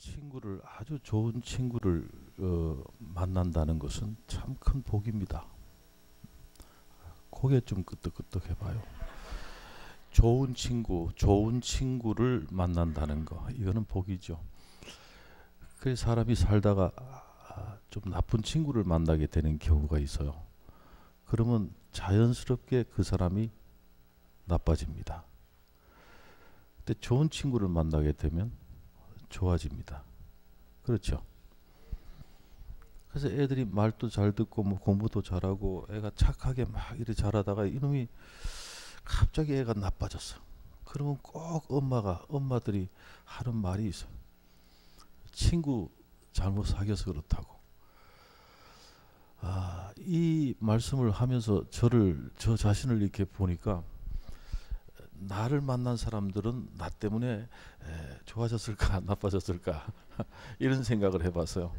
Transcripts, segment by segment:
친구를 아주 좋은 친구를 만난다는 것은 참 큰 복입니다. 고개 좀 끄덕끄덕 해봐요. 좋은 친구를 만난다는 거, 이거는 복이죠. 그 사람이 살다가 좀 나쁜 친구를 만나게 되는 경우가 있어요. 그러면 자연스럽게 그 사람이 나빠집니다. 근데 좋은 친구를 만나게 되면 좋아집니다. 그렇죠. 그래서 애들이 말도 잘 듣고 뭐 공부도 잘하고 애가 착하게 막 이렇게 잘하다가 이놈이 갑자기 애가 나빠졌어. 그러면 꼭 엄마들이 하는 말이 있어요. 친구 잘못 사귀어서 그렇다고. 이 말씀을 하면서 저 자신을 이렇게 보니까 나를 만난 사람들은 나 때문에 좋아졌을까 나빠졌을까 이런 생각을 해봤어요.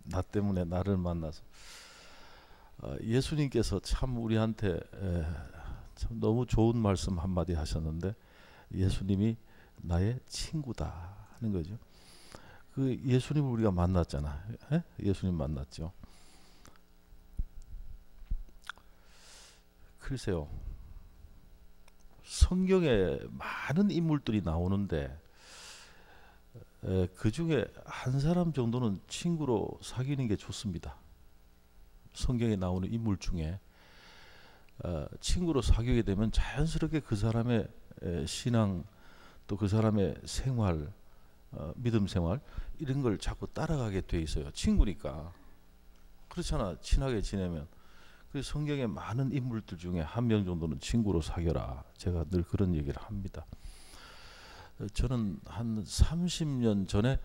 나 때문에 나를 만나서. 예수님께서 참 우리한테 참 너무 좋은 말씀 한마디 하셨는데, 예수님이 나의 친구다 하는 거죠. 그 예수님을 우리가 만났잖아. 예수님 만났죠. 글쎄요, 성경에 많은 인물들이 나오는데 그 중에 한 사람 정도는 친구로 사귀는 게 좋습니다. 성경에 나오는 인물 중에 친구로 사귀게 되면 자연스럽게 그 사람의 신앙, 또 그 사람의 생활, 믿음 생활, 이런 걸 자꾸 따라가게 돼 있어요. 친구니까. 그렇잖아, 친하게 지내면. 그래서 성경에 많은 인물들 중에 한 명 정도는 친구로 사귀어라, 제가 늘 그런 얘기를 합니다. 저는 한 30년 전에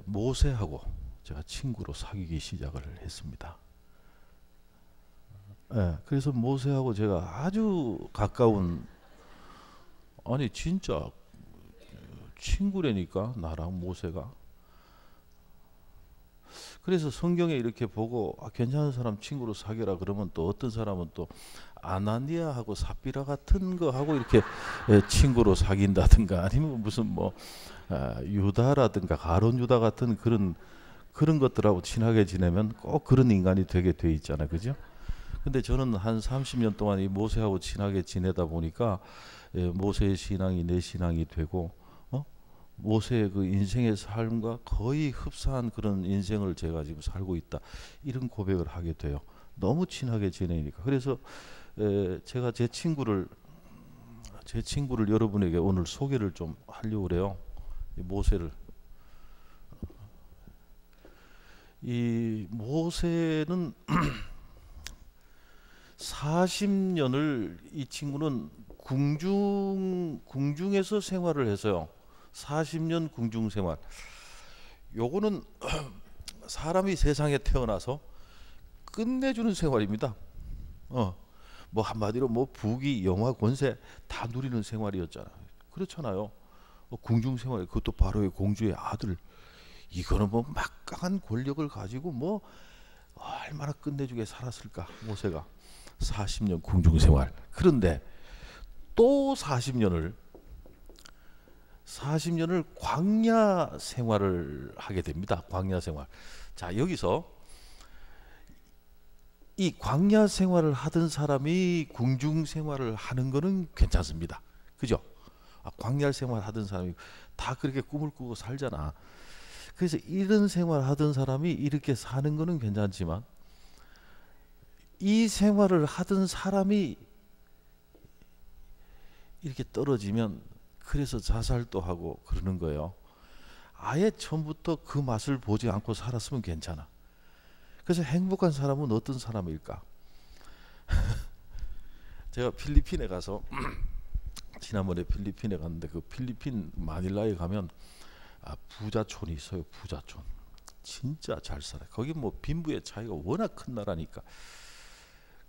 모세하고 제가 친구로 사귀기 시작을 했습니다. 그래서 모세하고 제가 아주 가까운, 아니 진짜 친구라니까, 나랑 모세가. 그래서 성경에 이렇게 보고 괜찮은 사람 친구로 사귀라 그러면, 또 어떤 사람은 또 아나니아하고 삽비라 같은 거 하고 이렇게 친구로 사귄다든가, 아니면 무슨 뭐 유다라든가 가론 유다 같은 그런 것들하고 친하게 지내면 꼭 그런 인간이 되게 돼 있잖아요, 그죠? 근데 저는 한 30년 동안 이 모세하고 친하게 지내다 보니까 모세의 신앙이 내 신앙이 되고, 모세의 그 인생의 삶과 거의 흡사한 그런 인생을 제가 지금 살고 있다, 이런 고백을 하게 돼요. 너무 친하게 지내니까. 그래서 제가 제 친구를 여러분에게 오늘 소개를 좀 하려고 그래요. 이 모세를. 이 모세는 40년을 이 친구는 궁중에서 생활을 해서요. 40년 궁중 생활. 요거는 사람이 세상에 태어나서 끝내주는 생활입니다. 뭐 한마디로 뭐 부귀 영화 권세 다 누리는 생활이었잖아요. 그렇잖아요. 궁중 생활, 그것도 바로의 공주의 아들. 이거는 뭐 막강한 권력을 가지고 뭐 얼마나 끝내주게 살았을까 모세가. 40년 궁중 생활. 그런데 또 40년을 광야 생활을 하게 됩니다. 광야 생활. 자, 여기서 이 광야 생활을 하던 사람이 궁중 생활을 하는 거는 괜찮습니다. 그죠? 광야 생활 하던 사람이 다 그렇게 꿈을 꾸고 살잖아. 그래서 이런 생활 하던 사람이 이렇게 사는 거는 괜찮지만, 이 생활을 하던 사람이 이렇게 떨어지면 그래서 자살도 하고 그러는 거예요. 아예 처음부터 그 맛을 보지 않고 살았으면 괜찮아. 그래서 행복한 사람은 어떤 사람일까? 제가 필리핀에 가서 지난번에 필리핀에 갔는데, 그 필리핀 마닐라에 가면 부자촌이 있어요. 부자촌. 진짜 잘 살아요. 거기 뭐 빈부의 차이가 워낙 큰 나라니까.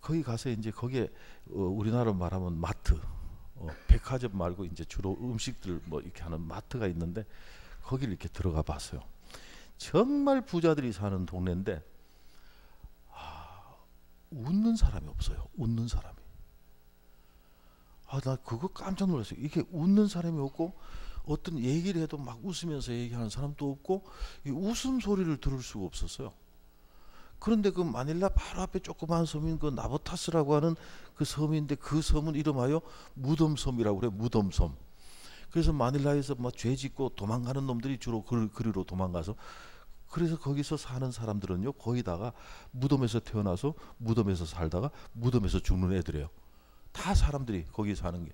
거기 가서 이제 거기에 우리나라로 말하면 마트, 백화점 말고 이제 주로 음식들 뭐 이렇게 하는 마트가 있는데, 거기를 이렇게 들어가 봤어요. 정말 부자들이 사는 동네인데 웃는 사람이 없어요. 웃는 사람이. 나 그거 깜짝 놀랐어요. 이게 웃는 사람이 없고 어떤 얘기를 해도 막 웃으면서 얘기하는 사람도 없고 이 웃음소리를 들을 수가 없었어요. 그런데 그 마닐라 바로 앞에 조그마한 섬인 그 나보타스라고 하는 그 섬인데 그 섬은 이름하여 무덤섬이라고 그래. 무덤섬. 그래서 마닐라에서 뭐 죄 짓고 도망가는 놈들이 주로 그리로 도망가서, 그래서 거기서 사는 사람들은요 거기다가 무덤에서 태어나서 무덤에서 살다가 무덤에서 죽는 애들이에요. 다 사람들이 거기 사는 게.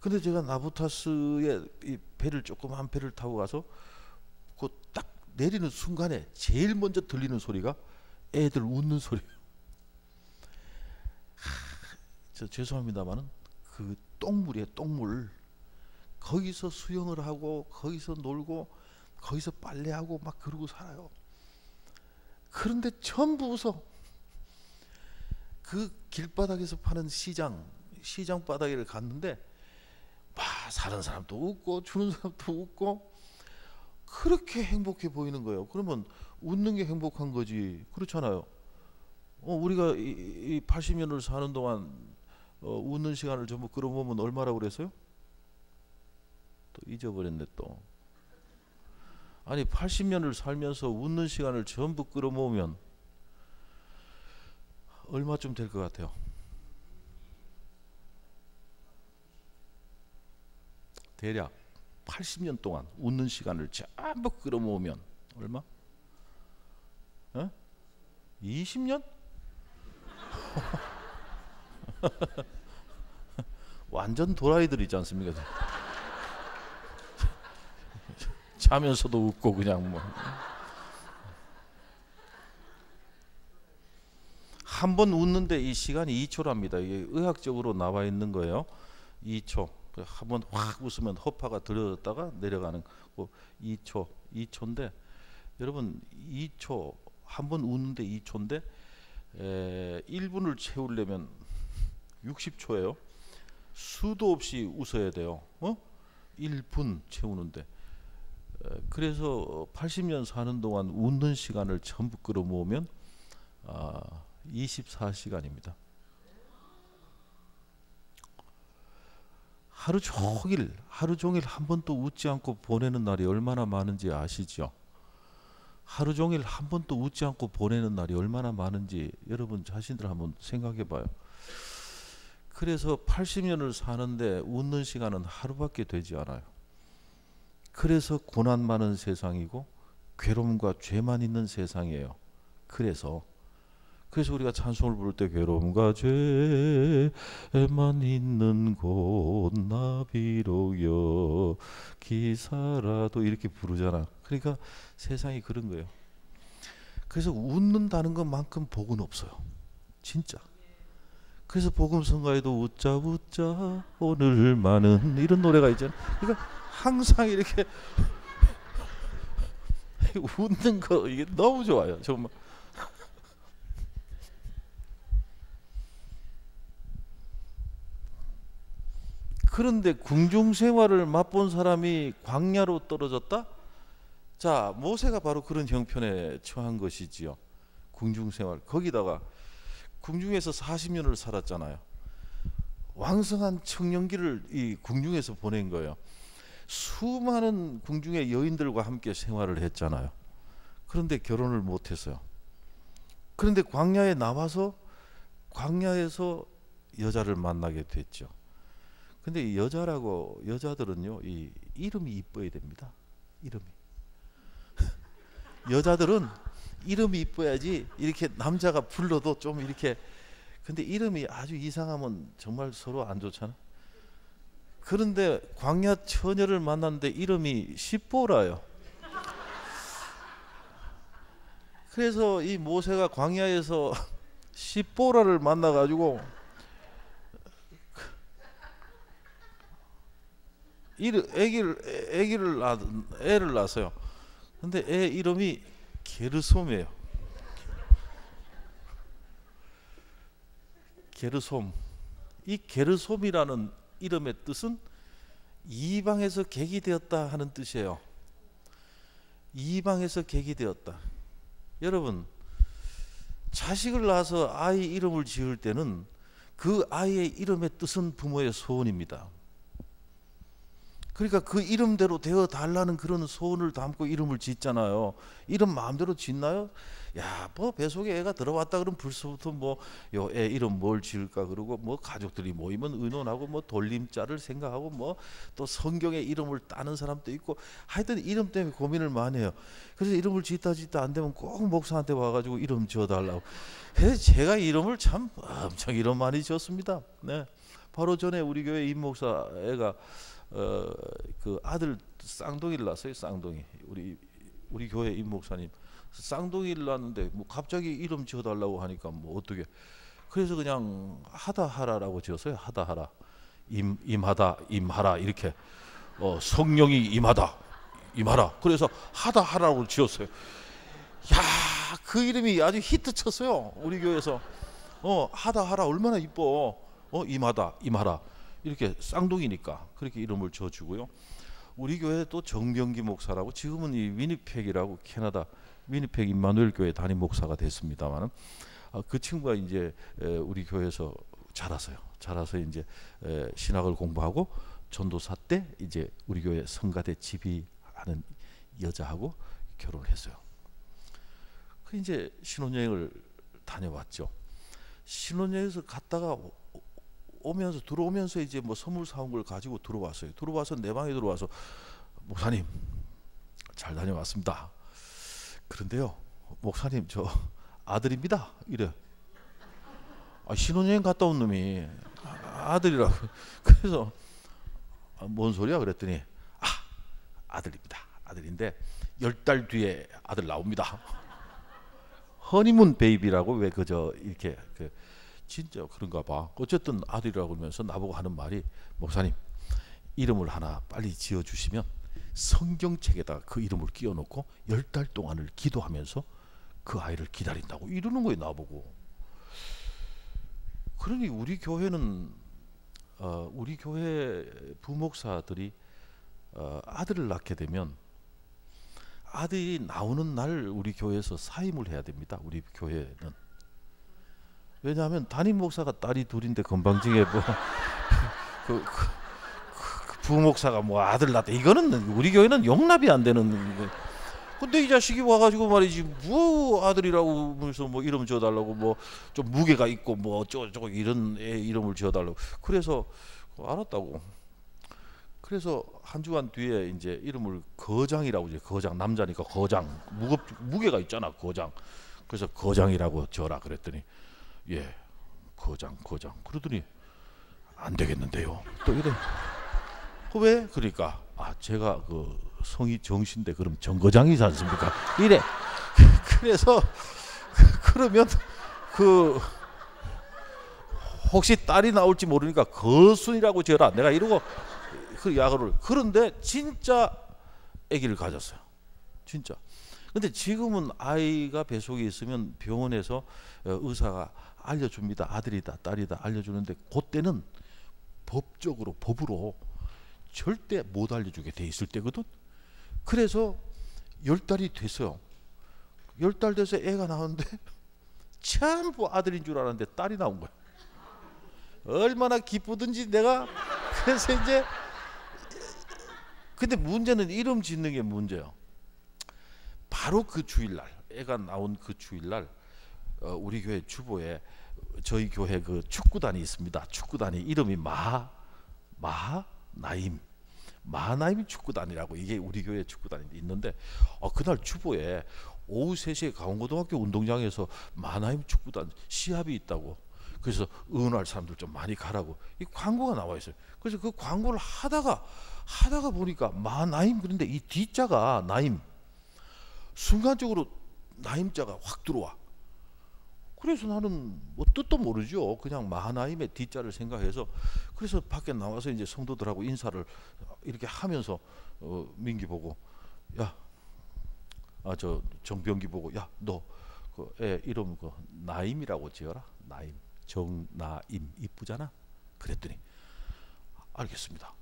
근데 제가 나보타스의 이 배를, 조그마한 배를 타고 가서 그 딱 내리는 순간에 제일 먼저 들리는 소리가 애들 웃는 소리예요. 저 죄송합니다만은 그 똥물이에요. 똥물. 거기서 수영을 하고 거기서 놀고 거기서 빨래하고 막 그러고 살아요. 그런데 전부 웃어. 그 길바닥에서 파는 시장 바닥에를 갔는데 막 사는 사람도 웃고 주는 사람도 웃고 그렇게 행복해 보이는 거예요. 그러면 웃는 게 행복한 거지. 그렇잖아요. 우리가 이 80년을 사는 동안 웃는 시간을 전부 끌어모으면 얼마라고 그랬어요? 또 잊어버렸네 또. 아니 80년을 살면서 웃는 시간을 전부 끌어모으면 얼마쯤 될 것 같아요? 대략 80년 동안 웃는 시간을 전부 끌어모으면 얼마? 20년? 완전 도라이들 있지 않습니까? 자면서도 웃고 그냥 뭐. 한 번 웃는데 이 시간이 2초랍니다. 이게 의학적으로 나와 있는 거예요. 2초. 한 번 확 웃으면 허파가 들어졌다가 내려가는 거 2초인데 여러분 2초 한 번 웃는데 2초인데 1분을 채우려면 60초예요. 수도 없이 웃어야 돼요. 1분 채우는데. 그래서 80년 사는 동안 웃는 시간을 전부 끌어모으면 24시간입니다. 하루 종일 한 번도 웃지 않고 보내는 날이 얼마나 많은지 아시죠? 하루 종일 한 번도 웃지 않고 보내는 날이 얼마나 많은지 여러분 자신들 한번 생각해 봐요. 그래서 80년을 사는데 웃는 시간은 하루밖에 되지 않아요. 그래서 고난 많은 세상이고 괴로움과 죄만 있는 세상이에요. 그래서 우리가 찬송을 부를 때 괴로움과 죄만 있는 곳 나 비록 여기 살아도 이렇게 부르잖아. 그러니까 세상이 그런 거예요. 그래서 웃는다는 것만큼 복은 없어요. 진짜. 그래서 복음성가에도 웃자 웃자 오늘만은 이런 노래가 있잖아요. 그러니까 항상 이렇게 웃는 거 이게 너무 좋아요. 정말. 그런데 궁중 생활을 맛본 사람이 광야로 떨어졌다? 자, 모세가 바로 그런 형편에 처한 것이지요. 궁중 생활. 거기다가 궁중에서 40년을 살았잖아요. 왕성한 청년기를 이 궁중에서 보낸 거예요. 수많은 궁중의 여인들과 함께 생활을 했잖아요. 그런데 결혼을 못 했어요. 그런데 광야에 나와서 광야에서 여자를 만나게 됐죠. 근데 이 여자들은요, 이 이름이 이뻐야 됩니다. 이름이. 여자들은 이름이 이뻐야지 이렇게 남자가 불러도 좀 이렇게. 근데 이름이 아주 이상하면 정말 서로 안 좋잖아. 그런데 광야 처녀를 만났는데 이름이 십보라요. 그래서 이 모세가 광야에서 십보라를 만나가지고 애를 낳았어요. 근데 애 이름이 게르솜이에요. 게르솜. 이 게르솜이라는 이름의 뜻은 이방에서 객이 되었다 하는 뜻이에요. 이방에서 객이 되었다. 여러분, 자식을 낳아서 아이 이름을 지을 때는 그 아이의 이름의 뜻은 부모의 소원입니다. 그러니까 그 이름대로 되어 달라는 그런 소원을 담고 이름을 짓잖아요. 이름 마음대로 짓나요? 야, 뭐 뱃속에 애가 들어왔다 그러면 벌써부터 뭐 요 애 이름 뭘 지을까 그러고 뭐 가족들이 모이면 의논하고 뭐 돌림자를 생각하고 뭐 또 성경의 이름을 따는 사람도 있고 하여튼 이름 때문에 고민을 많이 해요. 그래서 이름을 짓다 안 되면 꼭 목사한테 와가지고 이름 지어달라고. 그래서 제가 이름을 참 엄청 이름 많이 지었습니다. 네. 바로 전에 우리 교회 임 목사 애가 그 아들 쌍둥이를 낳았어요. 쌍둥이. 우리 교회 임 목사님 쌍둥이를 낳았는데 뭐 갑자기 이름 지어달라고 하니까 뭐 어떻게? 그래서 그냥 하다하라라고 지었어요. 하다하라. 임하다 임하라 이렇게 성령이 임하다 임하라. 그래서 하다하라고 지었어요. 야, 그 이름이 아주 히트 쳤어요. 우리 교회에서 하다하라 얼마나 이뻐. 임하다 임하라. 이렇게 쌍둥이니까 그렇게 이름을 지어주고요. 우리 교회 또 정병기 목사라고 지금은 이 위니펙이라고 캐나다 위니펙 임마누엘 교회 담임 목사가 됐습니다만 그 친구가 이제 우리 교회에서 자라서요. 자라서 이제 신학을 공부하고 전도사 때 이제 우리 교회 성가대 지휘하는 여자하고 결혼을 했어요. 그 이제 신혼여행을 다녀왔죠. 신혼여행에서 갔다가 들어오면서 이제 뭐 선물 사온 걸 가지고 들어왔어요. 들어와서 내 방에 들어와서 목사님 잘 다녀왔습니다. 그런데요, 목사님 저 아들입니다. 이래. 신혼여행 갔다 온 놈이 아들이라고. 그래서 뭔 소리야 그랬더니 아들입니다. 아들인데 10달 뒤에 아들 나옵니다. 허니문 베이비라고 왜 그저 이렇게 진짜 그런가 봐. 어쨌든 아들이라고 그러면서 나보고 하는 말이 목사님 이름을 하나 빨리 지어주시면 성경책에다 그 이름을 끼워놓고 10달 동안을 기도하면서 그 아이를 기다린다고 이러는 거예요 나보고. 그러니 우리 교회는 우리 교회 부목사들이 아들을 낳게 되면 아들이 나오는 날 우리 교회에서 사임을 해야 됩니다. 우리 교회는. 왜냐하면 담임 목사가 딸이 둘인데 건방지게 뭐 그 부목사가 뭐 아들 낳다 이거는 우리 교회는 용납이 안 되는. 근데 이 자식이 와가지고 말이지 뭐 아들이라고 하면서 뭐 이름 지어달라고 뭐 좀 무게가 있고 뭐 어쩌고 이런 애 이름을 지어달라고. 그래서 알았다고. 그래서 한 주간 뒤에 이제 이름을 거장이라고 이제 거장 남자니까 거장 무게가 있잖아 거장. 그래서 거장이라고 지어라 그랬더니 예 거장 그러더니 안 되겠는데요. 또 이래. 왜? 그러니까 제가 그 성이 정신데 그럼 정거장이지 않습니까? 이래. 그래서 그러면 그 혹시 딸이 나올지 모르니까 거순이라고 지어라. 내가 이러고 그 야구를. 그런데 진짜 아기를 가졌어요. 진짜. 근데 지금은 아이가 뱃속에 있으면 병원에서 의사가 알려줍니다. 아들이다 딸이다 알려주는데 그때는 법으로 절대 못 알려주게 돼 있을 때거든. 그래서 10달이 됐어요. 10달 돼서 애가 나오는데 전부 아들인 줄 알았는데 딸이 나온 거야. 얼마나 기쁘든지 내가. 그래서 이제 근데 문제는 이름 짓는 게 문제예요. 바로 그 주일날 애가 나온 그 주일날 우리 교회 주보에 저희 교회 그 축구단이 있습니다. 축구단이 이름이 마하나임 축구단이라고 이게 우리 교회 축구단이 있는데 그날 주보에 오후 3시에 강원고등학교 운동장에서 마하나임 축구단 시합이 있다고. 그래서 응원할 사람들 좀 많이 가라고 이 광고가 나와 있어요. 그래서 그 광고를 하다가 보니까 마하나임 그런데 이 D자가 나임 순간적으로 나임자가 확 들어와. 그래서 나는 뭐 뜻도 모르죠. 그냥 마하나임의 D자를 생각해서 그래서 밖에 나와서 이제 성도들하고 인사를 이렇게 하면서 민기 보고 저 정병기 보고 야 너 그 애 이름 그 나임이라고 지어라. 나임 정나임 이쁘잖아. 그랬더니 알겠습니다.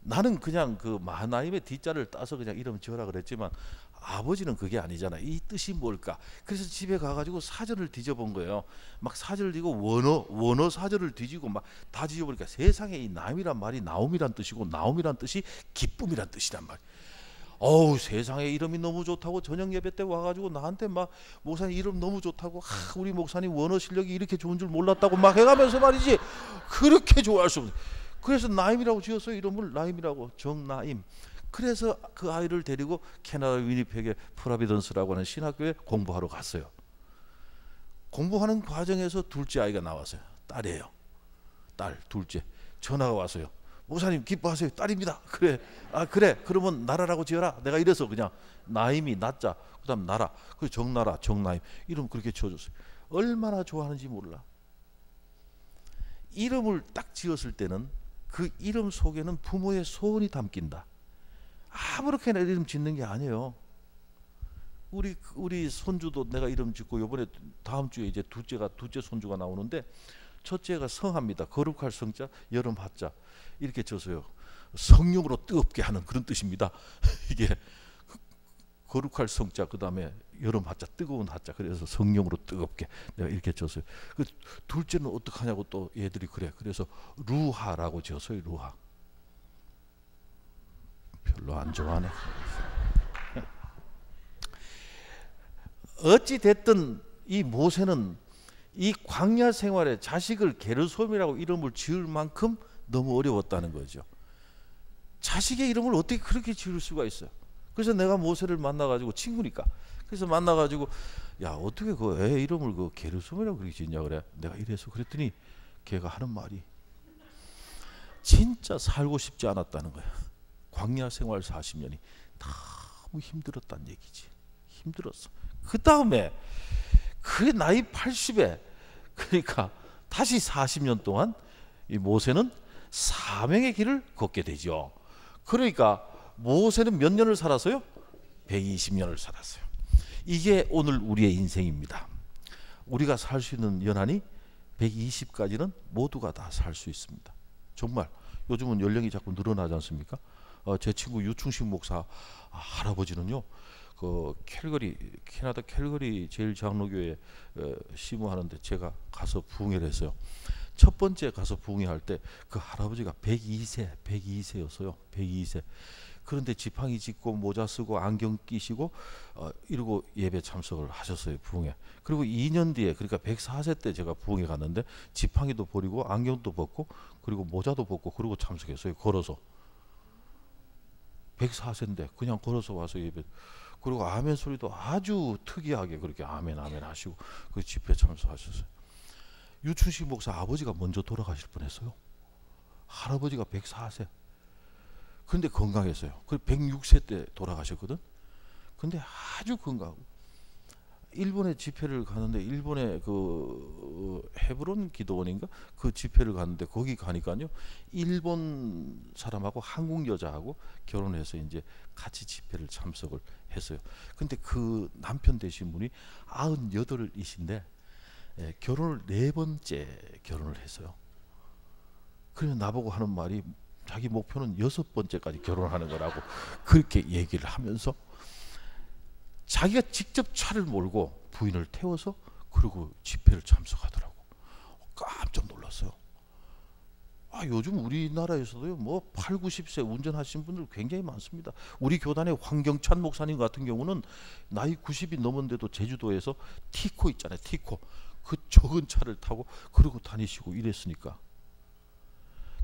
나는 그냥 그 마하나임의 D자를 따서 그냥 이름 지어라 그랬지만 아버지는 그게 아니잖아. 이 뜻이 뭘까? 그래서 집에 가가지고 사전을 뒤져본 거예요. 막 사전을 뒤고 원어 사전을 뒤지고 막 다 뒤져보니까 세상에 이 나임이란 말이 나옴이란 뜻이고 나옴이란 뜻이 기쁨이란 뜻이란 말이야. 어우, 세상에 이름이 너무 좋다고 저녁 예배 때 와가지고 나한테 막 목사님 이름 너무 좋다고, 우리 목사님 원어 실력이 이렇게 좋은 줄 몰랐다고 막 해가면서 말이지, 그렇게 좋아할 수 없어. 그래서 나임이라고 지었어요. 이름을 나임이라고, 정나임. 그래서 그 아이를 데리고 캐나다 위니펙의 프라비던스라고 하는 신학교에 공부하러 갔어요. 공부하는 과정에서 둘째 아이가 나왔어요. 딸이에요. 딸 둘째. 전화가 왔어요. 목사님 기뻐하세요. 딸입니다. 그래. 아 그래. 그러면 나라라고 지어라. 내가 이래서 그냥 나임이 나자, 그다음 나라, 그 정나라, 정나임 이름 그렇게 지어줬어요. 얼마나 좋아하는지 몰라. 이름을 딱 지었을 때는 그 이름 속에는 부모의 소원이 담긴다. 아무렇게나 이름 짓는 게 아니에요. 우리 손주도 내가 이름 짓고 요번에 다음 주에 이제 둘째 손주가 나오는데, 첫째가 성합니다. 거룩할 성자, 여름 하자 이렇게 져서요. 성령으로 뜨겁게 하는 그런 뜻입니다. 이게 거룩할 성자, 그 다음에 여름 하자, 뜨거운 하자, 그래서 성령으로 뜨겁게 내가 이렇게 졌어요. 그 둘째는 어떡하냐고 또 얘들이 그래. 그래서 루하라고 지었어요. 루하. 별로 안 좋아하네. 어찌 됐든 이 모세는 이 광야 생활에 자식을 게르솜이라고 이름을 지을 만큼 너무 어려웠다는 거죠. 자식의 이름을 어떻게 그렇게 지을 수가 있어요. 그래서 내가 모세를 만나가지고, 친구니까, 그래서 만나가지고 야 어떻게 그 애 이름을 그 게르솜이라고 그렇게 짓냐 그래. 내가 이래서 그랬더니 걔가 하는 말이 진짜 살고 싶지 않았다는 거야. 광야 생활 40년이 너무 힘들었다는 얘기지. 힘들었어. 그 다음에 그 나이 80에, 그러니까 다시 40년 동안 이 모세는 사명의 길을 걷게 되죠. 그러니까 모세는 몇 년을 살았어요? 120년을 살았어요. 이게 오늘 우리의 인생입니다. 우리가 살 수 있는 연한이 120까지는 모두가 다 살 수 있습니다. 정말 요즘은 연령이 자꾸 늘어나지 않습니까? 제 친구 유충식 목사 할아버지는요, 그 캐나다 캘거리 제일장로교회 시무하는데 제가 가서 부흥회를 했어요. 첫 번째 가서 부흥회할 때 그 할아버지가 102세였어요. 102세. 그런데 지팡이 짚고 모자 쓰고 안경 끼시고 이러고 예배 참석을 하셨어요. 부흥회. 그리고 2년 뒤에, 그러니까 104세 때 제가 부흥회 갔는데 지팡이도 버리고 안경도 벗고 그리고 모자도 벗고 그리고 참석했어요. 걸어서. 104세인데 그냥 걸어서 와서 예배. 그리고 아멘 소리도 아주 특이하게 그렇게 아멘 아멘 하시고 그 집회 참석하셨어요. 유춘식 목사 아버지가 먼저 돌아가실 뻔했어요. 할아버지가 104세. 근데 건강했어요. 그 106세 때 돌아가셨거든. 근데 아주 건강하고. 일본에 집회를 가는데, 일본에 그 헤브론 기도원인가 그 집회를 갔는데, 거기 가니까요 일본 사람하고 한국 여자하고 결혼해서 이제 같이 집회를 참석을 했어요. 근데 그 남편 되신 분이 98이신데 결혼을 4번째 결혼을 했어요. 그래서 나보고 하는 말이 자기 목표는 6번째까지 결혼하는 거라고 그렇게 얘기를 하면서 자기가 직접 차를 몰고 부인을 태워서 그리고 집회를 참석하더라고. 깜짝 놀랐어요. 요즘 우리나라에서도요, 뭐 8, 90세 운전하신 분들 굉장히 많습니다. 우리 교단의 황경찬 목사님 같은 경우는 나이 90이 넘었는데도 제주도에서 티코 있잖아요. 티코. 그 적은 차를 타고 그러고 다니시고 이랬으니까.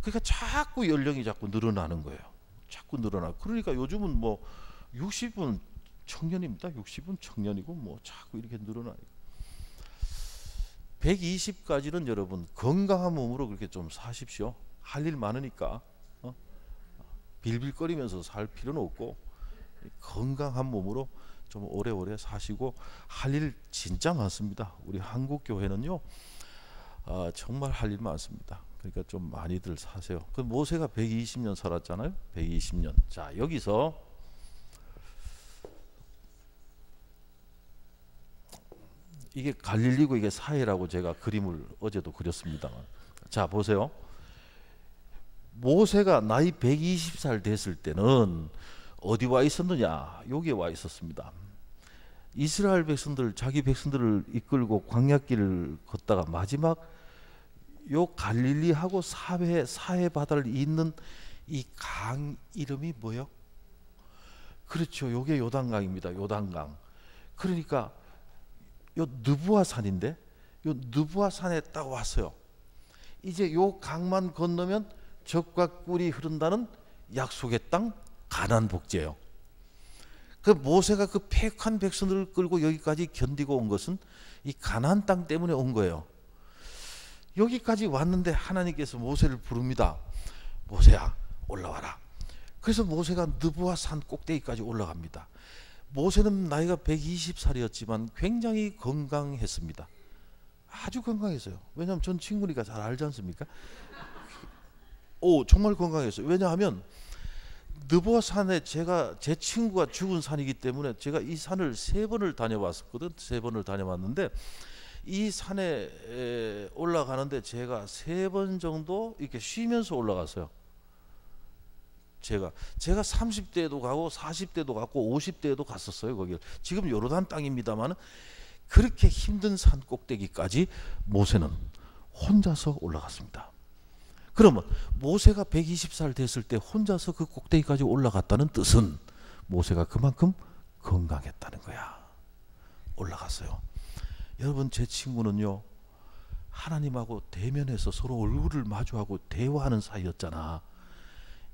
그러니까 자꾸 연령이 자꾸 늘어나는 거예요. 자꾸 늘어나고. 그러니까 요즘은 뭐 60은 청년입니다. 60은 청년이고 뭐 자꾸 이렇게 늘어나요. 120까지는 여러분 건강한 몸으로 그렇게 좀 사십시오. 할 일 많으니까 빌빌거리면서 살 필요는 없고 건강한 몸으로 좀 오래오래 사시고, 할 일 진짜 많습니다. 우리 한국 교회는요 정말 할 일 많습니다. 그러니까 좀 많이들 사세요. 그 모세가 120년 살았잖아요. 120년. 자, 여기서 이게 갈릴리고 이게 사해라고 제가 그림을 어제도 그렸습니다만, 자 보세요. 모세가 나이 120살 됐을 때는 어디 와 있었느냐? 여기에 와 있었습니다. 이스라엘 백성들, 자기 백성들을 이끌고 광야길을 걷다가 마지막 요 갈릴리하고 사해 바다를 잇는 이 강 이름이 뭐요? 그렇죠. 요게 요단강입니다. 요단강. 그러니까 요 느부아 산인데 요 느부아 산에 딱 왔어요. 이제 요 강만 건너면 젖과 꿀이 흐른다는 약속의 땅 가나안 복지예요. 그 모세가 그 패역한 백성들을 끌고 여기까지 견디고 온 것은 이 가나안 땅 때문에 온 거예요. 여기까지 왔는데 하나님께서 모세를 부릅니다. 모세야, 올라와라. 그래서 모세가 느부아 산 꼭대기까지 올라갑니다. 모세는 나이가 120살이었지만 굉장히 건강했습니다. 아주 건강했어요. 왜냐하면 전 친구니까 잘 알지 않습니까? 정말 건강했어요. 왜냐하면 느보아 산에 제 친구가 죽은 산이기 때문에 제가 이 산을 3번을 다녀왔었거든. 3번을 다녀왔는데 이 산에 올라가는데 제가 3번 정도 이렇게 쉬면서 올라갔어요. 제가 30대에도 가고 40대도 갔고 50대에도 갔었어요. 거길. 지금 요르단 땅입니다만 그렇게 힘든 산 꼭대기까지 모세는 혼자서 올라갔습니다. 그러면 모세가 120살 됐을 때 혼자서 그 꼭대기까지 올라갔다는 뜻은 모세가 그만큼 건강했다는 거야. 올라갔어요. 여러분, 제 친구는요, 하나님하고 대면해서 서로 얼굴을 마주하고 대화하는 사이였잖아.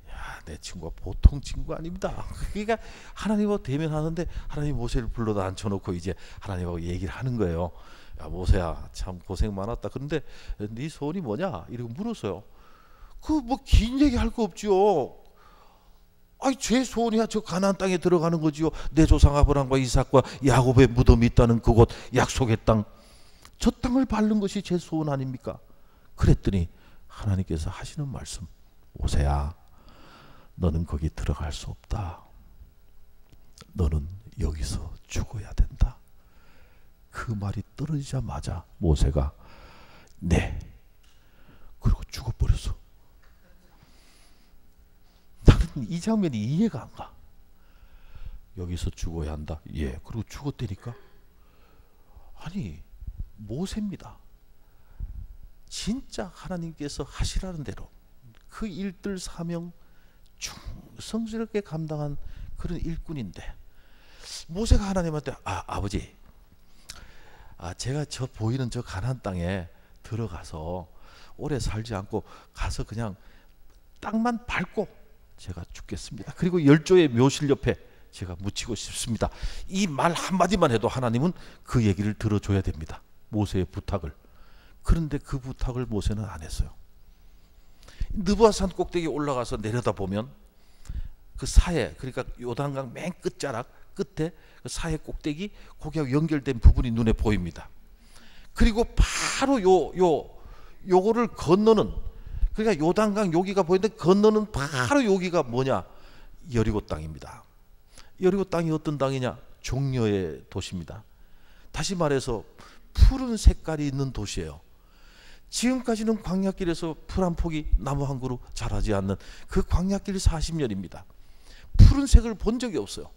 야, 내 친구가 보통 친구 아닙니다. 그러니까 하나님하고 대면하는데 하나님 모세를 불러다 앉혀놓고 이제 하나님하고 얘기를 하는 거예요. 야, 모세야, 참 고생 많았다. 그런데 네 소원이 뭐냐? 이렇게 물었어요. 그 뭐 긴 얘기 할 거 없지요. 아니, 제 소원이야 저 가나안 땅에 들어가는 거지요. 내 조상 아브라함과 이삭과 야곱의 무덤이 있다는 그곳 약속의 땅, 저 땅을 밟는 것이 제 소원 아닙니까? 그랬더니 하나님께서 하시는 말씀, 모세야, 너는 거기 들어갈 수 없다. 너는 여기서 죽어야 된다. 그 말이 떨어지자마자 모세가 네, 그리고 죽어버렸어. 나는 이 장면이 이해가 안 가. 여기서 죽어야 한다. 예, 그리고 죽었다니까. 아니, 모세입니다. 진짜 하나님께서 하시라는 대로 그 일들 사명 충성스럽게 감당한 그런 일꾼인데, 모세가 하나님한테 아버지, 제가 저 보이는 저 가나안 땅에 들어가서 오래 살지 않고 가서 그냥 땅만 밟고 제가 죽겠습니다. 그리고 열조의 묘실 옆에 제가 묻히고 싶습니다. 이 말 한마디만 해도 하나님은 그 얘기를 들어줘야 됩니다. 모세의 부탁을. 그런데 그 부탁을 모세는 안 했어요. 느보아산 꼭대기에 올라가서 내려다보면 그 사해, 그러니까 요단강 맨 끝자락 끝에 그 사해 꼭대기, 거기하고 연결된 부분이 눈에 보입니다. 그리고 바로 요거를 건너는, 그러니까 요단강 여기가 보이는데 건너는 바로 여기가 뭐냐? 여리고 땅입니다. 여리고 땅이 어떤 땅이냐? 종려의 도시입니다. 다시 말해서 푸른 색깔이 있는 도시예요. 지금까지는 광야길에서 풀 한 폭이 나무 한 그루 자라지 않는 그 광야길 40년입니다. 푸른색을 본 적이 없어요.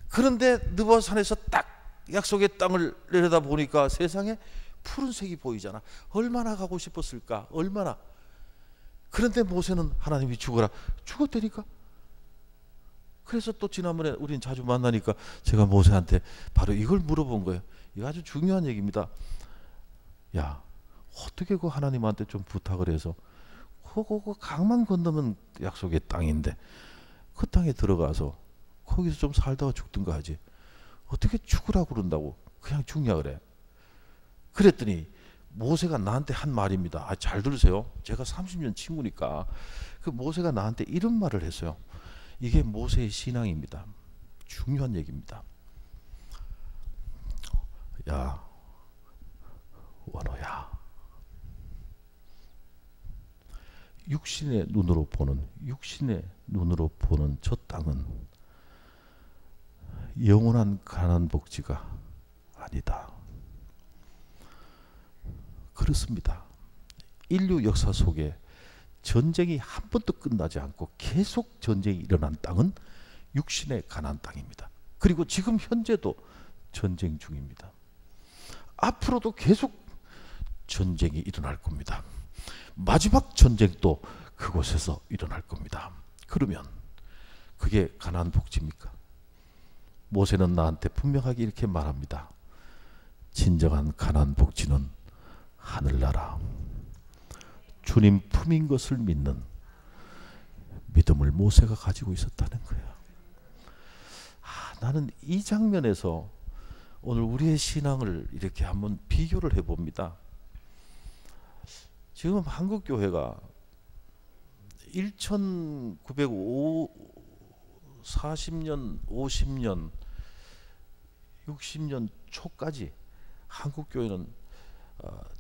그런데 느보아산에서 딱 약속의 땅을 내려다 보니까 세상에 푸른색이 보이잖아. 얼마나 가고 싶었을까? 얼마나. 그런데 모세는 하나님이 죽어라. 죽었다니까. 그래서 또 지난번에 우린 자주 만나니까 제가 모세한테 바로 이걸 물어본 거예요. 이거 아주 중요한 얘기입니다. 야, 어떻게 그 하나님한테 좀 부탁을 해서 그 강만 건너면 약속의 땅인데 그 땅에 들어가서 거기서 좀 살다가 죽든가 하지. 어떻게 죽으라고 그런다고 그냥 죽냐 그래. 그랬더니 모세가 나한테 한 말입니다. 잘 들으세요. 제가 30년 친구니까. 그 모세가 나한테 이런 말을 했어요. 이게 모세의 신앙입니다. 중요한 얘기입니다. 야, 원호야, 육신의 눈으로 보는 저 땅은 영원한 가나안 복지가 아니다. 그렇습니다. 인류 역사 속에 전쟁이 한 번도 끝나지 않고 계속 전쟁이 일어난 땅은 육신의 가나안 땅입니다. 그리고 지금 현재도 전쟁 중입니다. 앞으로도 계속 전쟁이 일어날 겁니다. 마지막 전쟁도 그곳에서 일어날 겁니다. 그러면 그게 가나안 복지입니까? 모세는 나한테 분명하게 이렇게 말합니다. 진정한 가나안 복지는 하늘나라, 주님 품인 것을 믿는 믿음을 모세가 가지고 있었다는 거예요. 나는 이 장면에서 오늘 우리의 신앙을 이렇게 한번 비교를 해봅니다. 지금 한국교회가 1940년, 50년, 60년 초까지 한국교회는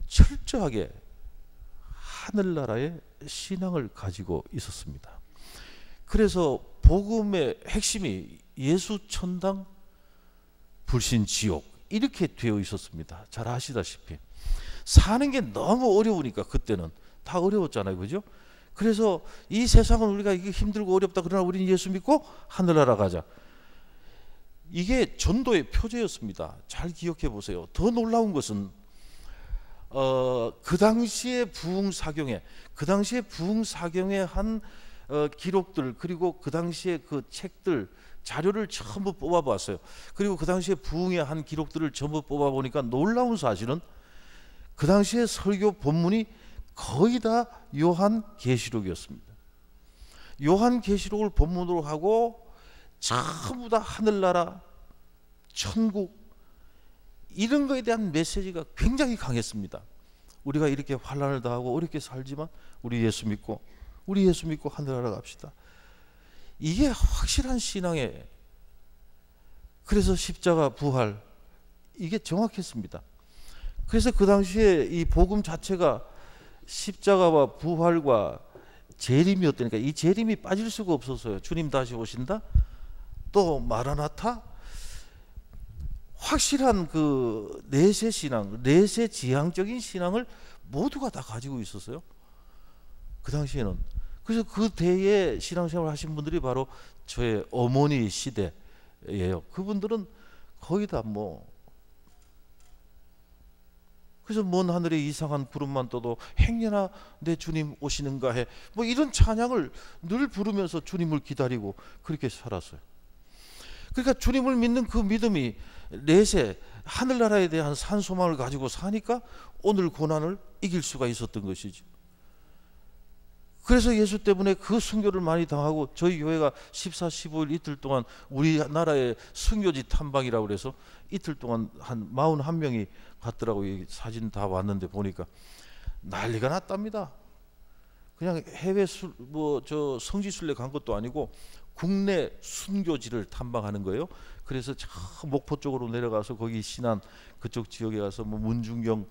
철저하게 하늘나라의 신앙을 가지고 있었습니다. 그래서 복음의 핵심이 예수 천당 불신 지옥 이렇게 되어 있었습니다. 잘 아시다시피 사는 게 너무 어려우니까 그때는 다 어려웠잖아요, 그죠? 그래서 이 세상은 우리가 이게 힘들고 어렵다 그러나 우리는 예수 믿고 하늘나라 가자. 이게 전도의 표제였습니다. 잘 기억해 보세요. 더 놀라운 것은 그 당시에 부흥사경에 한 기록들 그리고 그 당시에 그 책들 자료를 전부 뽑아봤어요. 그리고 그 당시에 부흥의 한 기록들을 전부 뽑아보니까 놀라운 사실은 그 당시에 설교 본문이 거의 다 요한계시록이었습니다. 요한계시록을 본문으로 하고 전부 다 하늘나라, 천국 이런 거에 대한 메시지가 굉장히 강했습니다. 우리가 이렇게 환난을 당하고 어렵게 살지만 우리 예수 믿고 하늘나라 갑시다. 이게 확실한 신앙에, 그래서 십자가 부활 이게 정확했습니다. 그래서 그 당시에 이 복음 자체가 십자가와 부활과 재림이었다니까. 이 재림이 빠질 수가 없었어요. 주님 다시 오신다, 또 마라나타, 확실한 그 내세 신앙, 내세 지향적인 신앙을 모두가 다 가지고 있었어요, 그 당시에는. 그래서 그 대에 신앙생활 하신 분들이 바로 저의 어머니 시대예요. 그분들은 거의 다 그래서 먼 하늘에 이상한 구름만 떠도 행여나 내 주님 오시는가 해, 이런 찬양을 늘 부르면서 주님을 기다리고 그렇게 살았어요. 그러니까 주님을 믿는 그 믿음이 내세 하늘나라에 대한 산소망을 가지고 사니까 오늘 고난을 이길 수가 있었던 것이죠. 그래서 예수 때문에 그 순교를 많이 당하고 저희 교회가 14, 15일 이틀 동안 우리나라의 순교지 탐방이라고 그래서 이틀 동안 한 41명이 갔더라고요. 사진 다 왔는데 보니까 난리가 났답니다. 그냥 해외 성지순례 간 것도 아니고 국내 순교지를 탐방하는 거예요. 그래서 저 목포 쪽으로 내려가서 거기 신안 그쪽 지역에 가서 문중경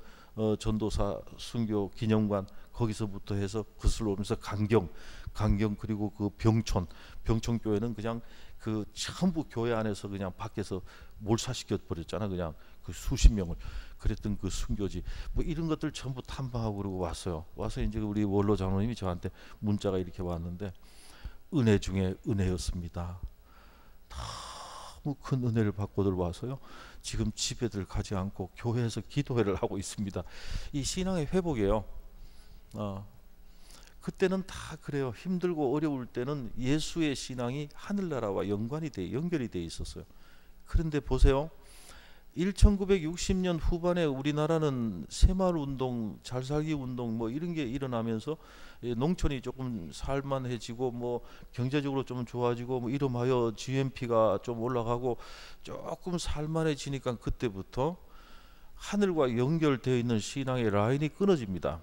전도사 순교 기념관 거기서부터 해서 거슬러 오면서 강경 그리고 그 병촌 교회는 그냥 그 전부 교회 안에서 그냥 밖에서 몰살시켜 버렸잖아. 그냥 그 수십 명을. 그랬던 그 순교지 이런 것들 전부 탐방하고 그러고 왔어요. 와서 이제 우리 원로 장로님이 저한테 문자가 이렇게 왔는데 은혜 중에 은혜였습니다. 너무 큰 은혜를 받고들 와서요. 지금 집에들 가지 않고 교회에서 기도회를 하고 있습니다. 이 신앙의 회복이에요. 그때는 다 그래요. 힘들고 어려울 때는 예수의 신앙이 하늘나라와 연결이 돼 있었어요. 그런데 보세요. 1960년 후반에 우리나라는 새마을운동, 잘살기 운동 이런 게 일어나면서 농촌이 조금 살만해지고 경제적으로 좀 좋아지고 이름하여 GNP가 좀 올라가고 조금 살만해지니까 그때부터 하늘과 연결되어 있는 신앙의 라인이 끊어집니다.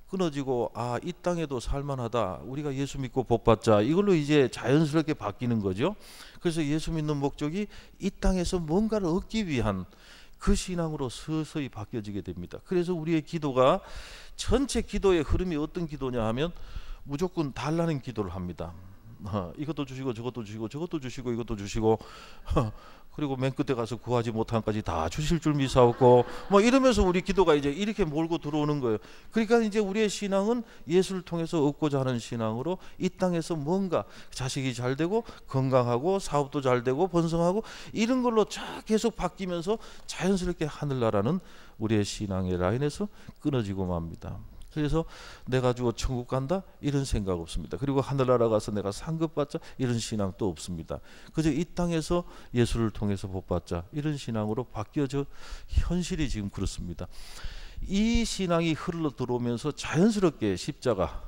끊어지고 이 땅에도 살만하다, 우리가 예수 믿고 복 받자, 이걸로 이제 자연스럽게 바뀌는 거죠. 그래서 예수 믿는 목적이 이 땅에서 뭔가를 얻기 위한 그 신앙으로 서서히 바뀌어지게 됩니다. 그래서 우리의 기도가 전체 기도의 흐름이 어떤 기도냐 하면 무조건 달라는 기도를 합니다. 이것도 주시고 저것도 주시고 저것도 주시고 이것도 주시고 그리고 맨 끝에 가서 구하지 못한 까지 다 주실 줄 믿사옵고 뭐 이러면서 우리 기도가 이제 이렇게 몰고 들어오는 거예요. 그러니까 이제 우리의 신앙은 예수를 통해서 얻고자 하는 신앙으로 이 땅에서 뭔가 자식이 잘 되고 건강하고 사업도 잘 되고 번성하고 이런 걸로 쫙 계속 바뀌면서 자연스럽게 하늘나라는 우리의 신앙의 라인에서 끊어지고 맙니다. 그래서 내가 죽어 천국 간다 이런 생각 없습니다. 그리고 하늘나라 가서 내가 상급 받자 이런 신앙 또 없습니다. 그저 이 땅에서 예수를 통해서 복 받자 이런 신앙으로 바뀌어져 현실이 지금 그렇습니다. 이 신앙이 흘러 들어오면서 자연스럽게 십자가,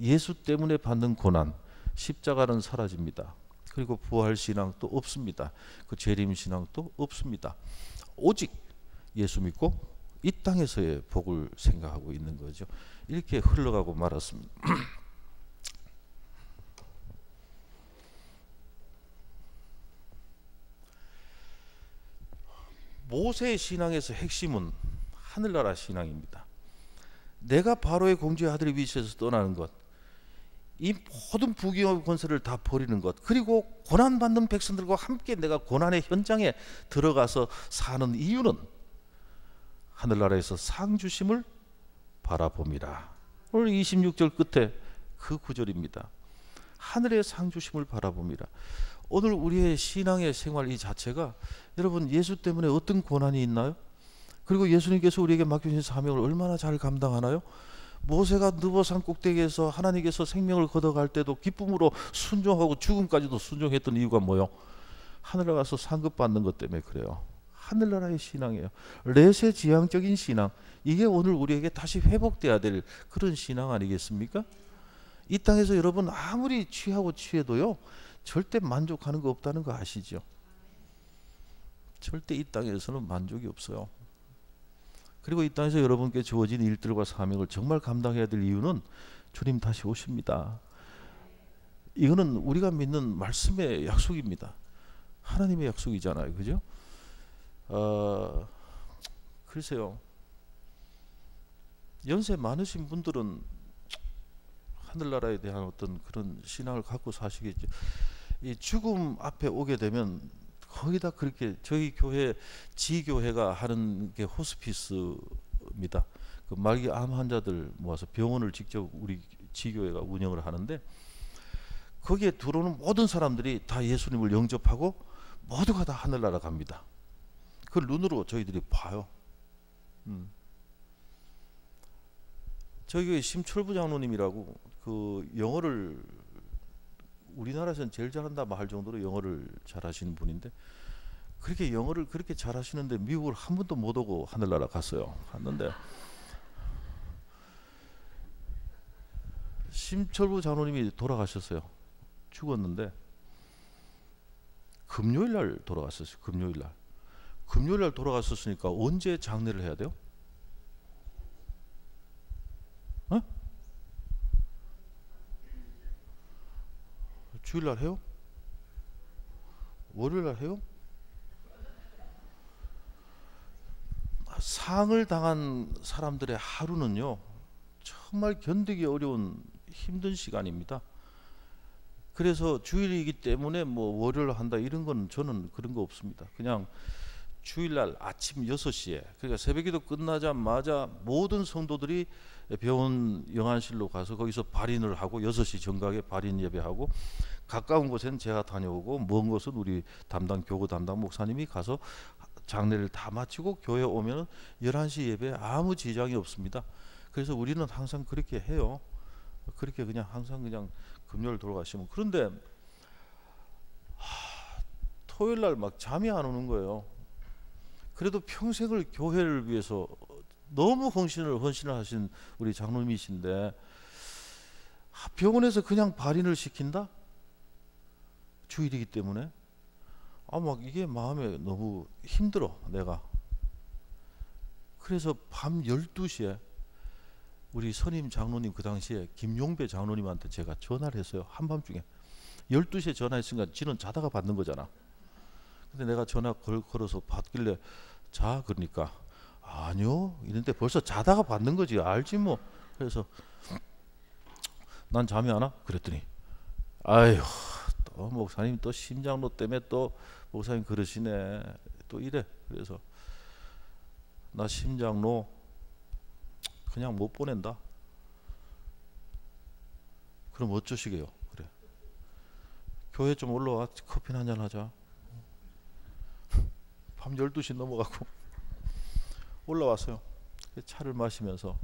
예수 때문에 받는 고난, 십자가는 사라집니다. 그리고 부활 신앙도 없습니다. 그 재림 신앙도 없습니다. 오직 예수 믿고 이 땅에서의 복을 생각하고 있는 거죠. 이렇게 흘러가고 말았습니다. 모세의 신앙에서 핵심은 하늘나라 신앙입니다. 내가 바로의 공주의 아들의 위치에서 떠나는 것, 이 모든 부귀와 권세를 다 버리는 것, 그리고 고난받는 백성들과 함께 내가 고난의 현장에 들어가서 사는 이유는 하늘나라에서 상 주심을 바라봅니다. 오늘 26절 끝에 그 구절입니다. 하늘의 상 주심을 바라봅니다. 오늘 우리의 신앙의 생활 이 자체가 여러분 예수 때문에 어떤 고난이 있나요? 그리고 예수님께서 우리에게 맡겨주신 사명을 얼마나 잘 감당하나요? 모세가 느보산 꼭대기에서 하나님께서 생명을 걷어갈 때도 기쁨으로 순종하고 죽음까지도 순종했던 이유가 뭐요? 하늘에 가서 상급 받는 것 때문에 그래요. 하늘나라의 신앙이에요. 레세지향적인 신앙. 이게 오늘 우리에게 다시 회복돼야 될 그런 신앙 아니겠습니까? 이 땅에서 여러분 아무리 취하고 취해도요 절대 만족하는 거 없다는 거 아시죠? 절대 이 땅에서는 만족이 없어요. 그리고 이 땅에서 여러분께 주어진 일들과 사명을 정말 감당해야 될 이유는 주님 다시 오십니다. 이거는 우리가 믿는 말씀의 약속입니다. 하나님의 약속이잖아요. 그죠? 글쎄요. 연세 많으신 분들은 하늘나라에 대한 어떤 그런 신앙을 갖고 사시겠죠. 이 죽음 앞에 오게 되면 거의 다 그렇게 저희 교회 지교회가 하는 게 호스피스입니다. 그 말기 암 환자들 모아서 병원을 직접 우리 지교회가 운영을 하는데 거기에 들어오는 모든 사람들이 다 예수님을 영접하고 모두가 다 하늘나라 갑니다. 그 눈으로 저희들이 봐요. 저희 교회 심철부 장로님이라고 그 영어를 우리나라에서는 제일 잘한다 말 정도로 영어를 잘하시는 분인데 그렇게 영어를 그렇게 잘하시는데 미국을 한 번도 못 오고 하늘나라 갔어요. 갔는데 심철부 장로님이 돌아가셨어요. 죽었는데 금요일 날 돌아갔었어요. 금요일 날. 금요일 날 돌아갔었으니까 언제 장례를 해야 돼요? 어? 주일 날 해요? 월요일 날 해요? 상을 당한 사람들의 하루는요 정말 견디기 어려운 힘든 시간입니다. 그래서 주일이기 때문에 뭐 월요일 한다 이런 건 저는 그런 거 없습니다. 그냥 주일날 아침 6시에 그러니까 새벽기도 끝나자마자 모든 성도들이 병원 영안실로 가서 거기서 발인을 하고 6시 정각에 발인 예배하고 가까운 곳에는 제가 다녀오고 먼 곳은 우리 담당 교구 담당 목사님이 가서 장례를 다 마치고 교회 오면 11시 예배에 아무 지장이 없습니다. 그래서 우리는 항상 그렇게 해요. 그렇게 그냥 항상 그냥 금요일 돌아가시면 그런데 토요일날 막 잠이 안 오는 거예요. 그래도 평생을 교회를 위해서 너무 헌신을 하신 우리 장로님이신데 병원에서 그냥 발인을 시킨다? 주일이기 때문에 막 이게 마음에 너무 힘들어 내가. 그래서 밤 12시에 우리 선임 장로님 그 당시에 김용배 장로님한테 제가 전화를 했어요. 한밤중에 12시에 전화했으니까 지는 자다가 받는 거잖아. 근데 내가 전화 걸어서 받길래 자 그러니까 아니요 이런데 벌써 자다가 받는 거지 알지 뭐. 그래서 난 잠이 안 와? 그랬더니 아유, 또 목사님 또 심장로 때문에 또 목사님 그러시네. 또 이래. 그래서 나 심장로 그냥 못 보낸다. 그럼 어쩌시게요? 그래. 교회 좀 올라와. 커피 한잔 하자. 밤 12시 넘어가고 올라왔어요. 차를 마시면서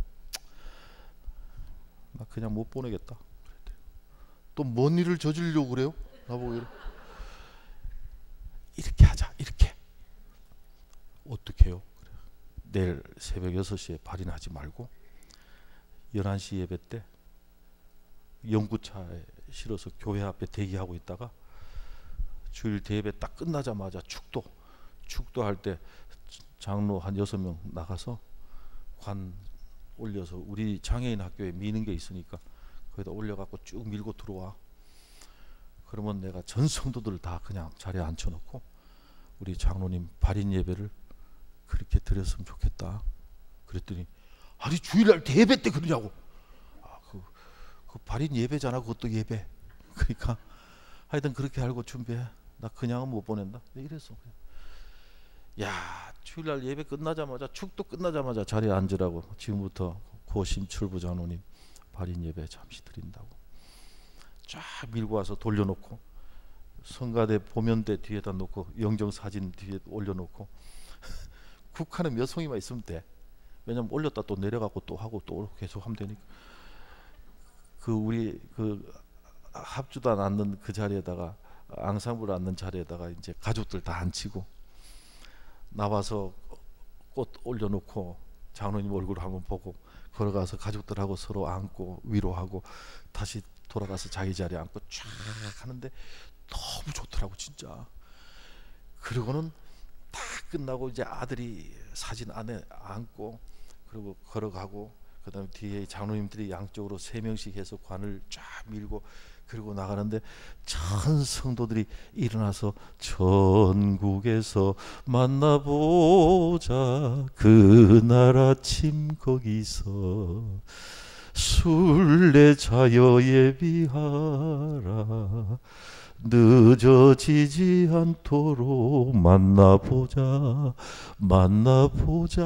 나 그냥 못 보내겠다. 또 뭔 일을 저지르려고 그래요? 나보고 이렇게 하자. 이렇게. 어떻게 해요? 그래. 내일 새벽 6시에 발인하지 말고 11시 예배 때 연구차에 실어서 교회 앞에 대기하고 있다가 주일 대예배 딱 끝나자마자 축도할 때 장로 한 6명 나가서 관 올려서 우리 장애인 학교에 미는 게 있으니까 거기다 올려갖고 쭉 밀고 들어와. 그러면 내가 전 성도들 다 그냥 자리에 앉혀놓고 우리 장로님 발인 예배를 그렇게 드렸으면 좋겠다. 그랬더니 아니 주일날 대예배 때 그러냐고. 그 발인 예배잖아. 그것도 예배. 그러니까 하여튼 그렇게 알고 준비해. 나 그냥은 못 보낸다. 이랬어. 그냥. 야, 주일날 예배 끝나자마자 축도 끝나자마자 자리에 앉으라고. 지금부터 고심출부 장로님 발인 예배 잠시 드린다고. 쫙 밀고 와서 돌려놓고 성가대 보면대 뒤에다 놓고 영정사진 뒤에 올려놓고 국화는 몇 송이만 있으면 돼. 왜냐면 올렸다 또 내려가고 또 하고 또 계속 하면 되니까. 그 우리 그 합주단 앉는 그 자리에다가 앙상블 앉는 자리에다가 이제 가족들 다 앉히고 나와서 꽃 올려놓고 장로님 얼굴 한번 보고 걸어가서 가족들하고 서로 안고 위로하고 다시 돌아가서 자기 자리에 앉고 쫙 하는데 너무 좋더라고 진짜. 그리고는 다 끝나고 이제 아들이 사진 안에 안고 그리고 걸어가고 그 다음에 뒤에 장로님들이 양쪽으로 3명씩 해서 관을 쫙 밀고 그리고 나가는데 전 성도들이 일어나서 전국에서 만나보자 그날 아침 거기서 순례자여 예비하라 늦어지지 않도록 만나보자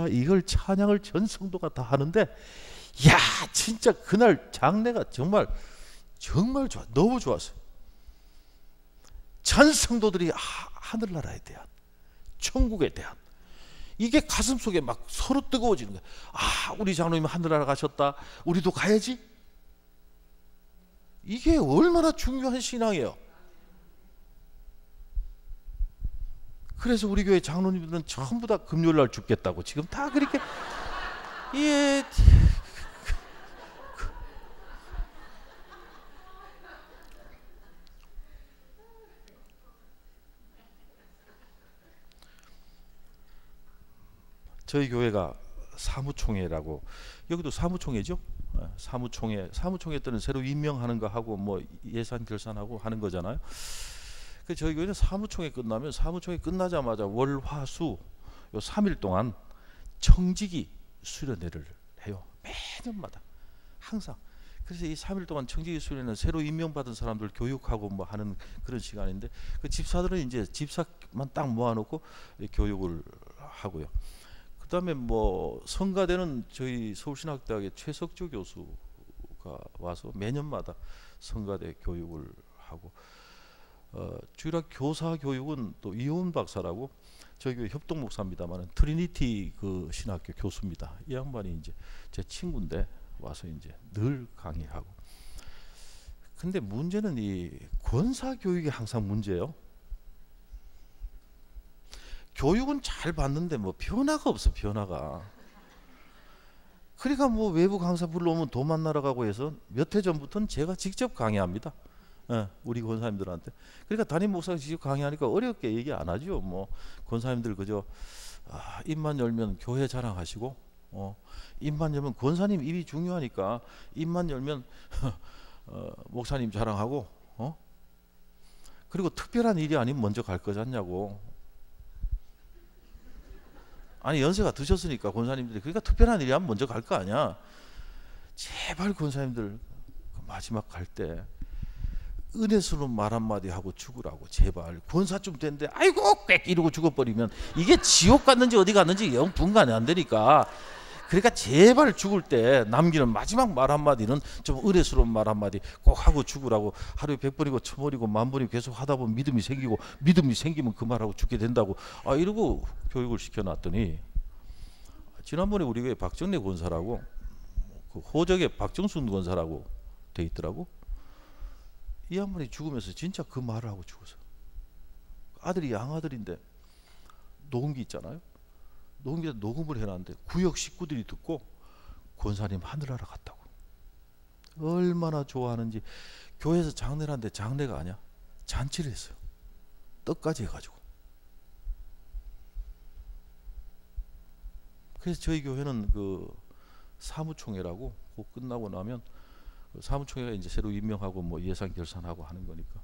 이걸 찬양을 전 성도가 다 하는데 야 진짜 그날 장례가 정말 좋아. 너무 좋았어요. 전 성도들이 하늘나라에 대한 천국에 대한 이게 가슴속에 막 서로 뜨거워지는 거야. 우리 장로님 하늘나라 가셨다. 우리도 가야지. 이게 얼마나 중요한 신앙이에요. 그래서 우리 교회 장로님들은 전부 다 금요일날 죽겠다고 지금 다 그렇게 예. 저희 교회가 사무총회라고 여기도 사무총회죠. 사무총회 때는 새로 임명하는 거 하고 뭐 예산 결산하고 하는 거잖아요. 그 저희 교회는 사무총회 끝나면 사무총회 끝나자마자 월화수 요 3일 동안 청지기 수련회를 해요. 매년마다 항상. 그래서 이 3일 동안 청지기 수련회는 새로 임명받은 사람들 교육하고 뭐 하는 그런 시간인데 그 집사들은 이제 집사만 딱 모아놓고 교육을 하고요. 그 다음에 뭐 성가대는 저희 서울신학대학의 최석조 교수가 와서 매년마다 성가대 교육을 하고 주일학 교사 교육은 또 이호은 박사라고 저희 교회 협동 목사입니다만 트리니티 그 신학교 교수입니다. 이 양반이 이제 제 친구인데 와서 이제 늘 강의하고. 근데 문제는 이 권사 교육이 항상 문제예요. 교육은 잘 받는데 뭐 변화가 없어. 변화가. 그러니까 뭐 외부 강사 불러오면 돈 만나러 가고 해서 몇 해 전부터는 제가 직접 강의합니다. 우리 권사님들한테. 그러니까 담임 목사가 직접 강의하니까 어렵게 얘기 안 하죠. 뭐 권사님들 그저 입만 열면 교회 자랑하시고 입만 열면 권사님 입이 중요하니까 입만 열면 목사님 자랑하고 그리고 특별한 일이 아니면 먼저 갈 거잖냐고. 아니 연세가 드셨으니까 권사님들이 그러니까 특별한 일이 하면 먼저 갈 거 아니야. 제발 권사님들 마지막 갈 때 은혜스러운 말 한마디 하고 죽으라고. 제발 권사쯤 됐는데 아이고 꽥 이러고 죽어버리면 이게 지옥 갔는지 어디 갔는지 영 분간이 안 되니까, 그러니까 제발 죽을 때 남기는 마지막 말 한마디는 좀 은혜스러운 말 한마디 꼭 하고 죽으라고. 하루에 100번이고 1000번이고 10,000번이고 계속 하다 보면 믿음이 생기고, 믿음이 생기면 그 말하고 죽게 된다고. 이러고 교육을 시켜놨더니, 지난번에 우리 교회 박정래 권사라고, 그 호적에 박정순 권사라고 돼 있더라고. 이 양반이 죽으면서 진짜 그 말을 하고 죽었어. 아들이 양아들인데 녹음기 있잖아요. 녹음기에 녹음을 해놨는데 구역 식구들이 듣고 권사님 하늘나라 갔다고. 얼마나 좋아하는지. 교회에서 장례를 하는데 장례가 아니야, 잔치를 했어요. 떡까지 해가지고. 그래서 저희 교회는 그 사무총회라고, 그 끝나고 나면 그 사무총회가 이제 새로 임명하고 뭐 예산 결산하고 하는 거니까,